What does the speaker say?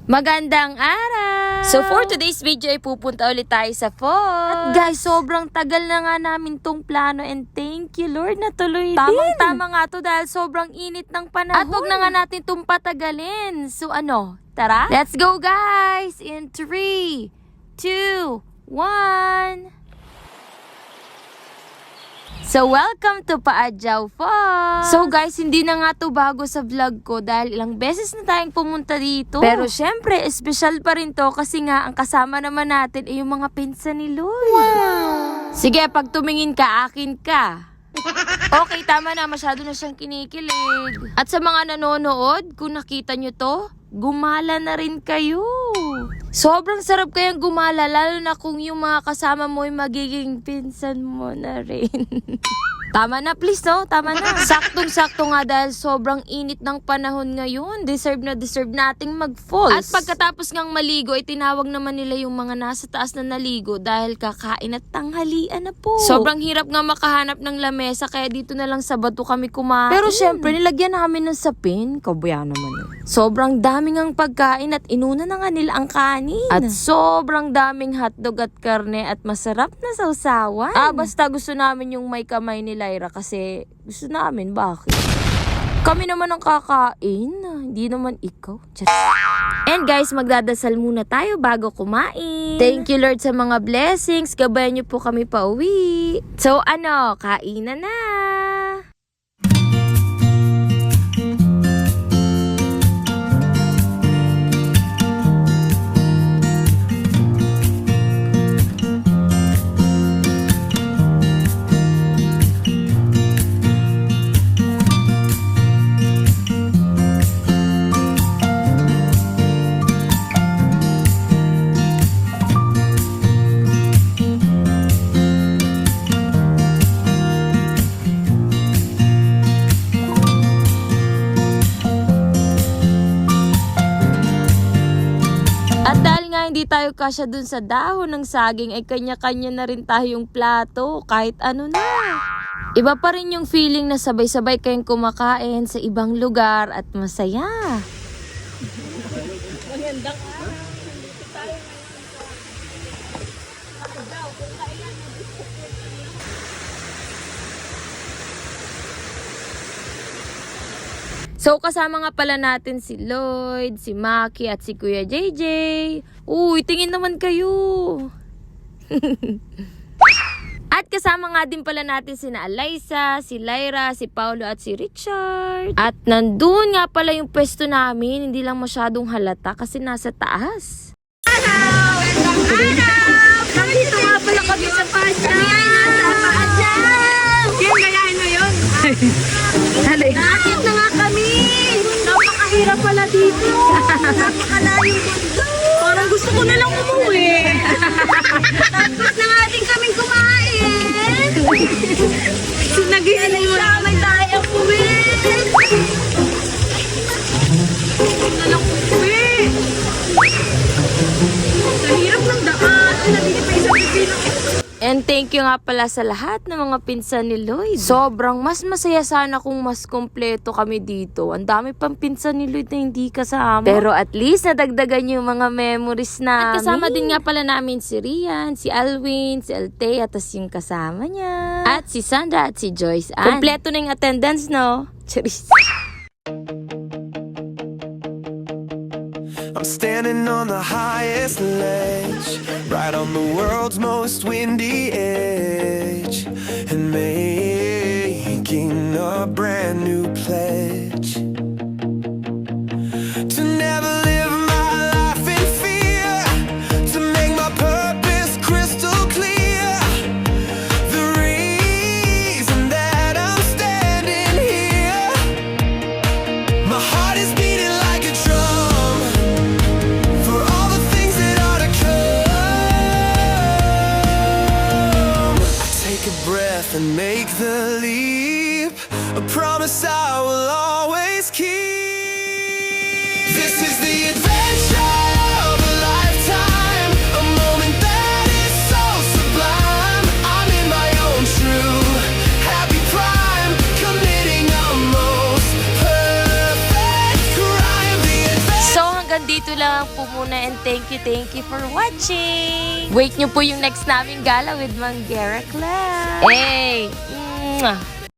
Magandang araw! So for today's video ay pupunta ulit tayo sa falls. At guys, sobrang tagal na nga namin tong plano and thank you Lord na tuloy din. Tamang-tama nga to dahil sobrang init ng panahon. At huwag na nga natin tong patagalin. So tara? Let's go guys! In 3, 2, 1... So, welcome to Paadyaw Falls! So guys, hindi na nga to bago sa vlog ko dahil ilang beses na tayong pumunta dito. Pero syempre, espesyal pa rin to kasi nga ang kasama naman natin ay yung mga pinsan ni Lloyd. Wow! Sige, pag tumingin ka, akin ka. Okay, tama na. Masyado na siyang kinikilig. At sa mga nanonood, kung nakita nyo to, gumala na rin kayo. Sobrang sarap kayang gumala, lalo na kung yung mga kasama mo ay magiging pinsan mo na rin. Tama na please, no? Tama na. Saktong-sakto nga dahil sobrang init ng panahon ngayon. Deserve nating mag-falls. At pagkatapos ngang maligo, ay tinawag naman nila yung mga nasa taas na naligo dahil kakain at tanghalian na po. Sobrang hirap nga makahanap ng lamesa kaya dito na lang sa bato kami kumain. Pero syempre, nilagyan namin ng sapin. Kabuya naman yun. Sobrang daming ang pagkain at inuna na nga nila ang kanin. At sobrang daming hotdog at karne at masarap na sausawan. Basta gusto namin yung may kamay ni Lyra kasi gusto namin. Bakit? Kami naman ang kakain. Hindi naman ikaw. And guys, magdadasal muna tayo bago kumain. Thank you Lord sa mga blessings. Gabayan niyo po kami pa uwi. So kainan na. At dahil nga hindi tayo kasya dun sa dahon ng saging, ay kanya-kanya na rin tayong plato, kahit ano na. Iba pa rin yung feeling na sabay-sabay kayong kumakain sa ibang lugar at masaya. Magandang araw. Nandito tayo So, kasama nga pala natin si Lloyd, si Maki, at si Kuya JJ. Uy, tingin naman kayo. At kasama nga din pala natin sina Alyssa, si Lyra, si Paulo, at si Richard. At nandun nga pala yung pwesto namin, hindi lang masyadong halata kasi nasa taas. Araw! Nandito nga pala kami sa Paadyaw! Kami ay nasa Paadyaw! Yan, gayahin mo yun? Nakakit na nga kami! Napakahirap pala dito! Napakalayo mundo! Parang gusto ko na lang umuwi! Tapos na nga din kaming kumain! Nagihinay mo na may tayo umuwi! Gusto na lang umuwi! Sa hirap ng daan! Nandito pa isang pipino! And thank you nga pala sa lahat ng mga pinsan ni Lloyd. Sobrang mas masaya sana kung mas kompleto kami dito. Ang dami pang pinsan ni Lloyd na hindi kasama. Pero at least nadagdagan yung mga memories namin. At kasama din nga pala namin si Rian, si Alwin, si Althea, at yung kasama niya. At si Sandra at si Joyce Ann. Kompleto na yung attendance, no? Charis. I'm standing on the highest ledge, right on the world's most windy edge, and making a brand new pledge to never live my life in fear, to make my purpose crystal clear. The reason that I'm standing here, my heart is beating like a drum, for all the things that are to come. I take a breath and make the leap, a promise I will always lang po muna and thank you for watching. Wait nyo po yung next naming gala with Manggera Club. Hey! Mwah!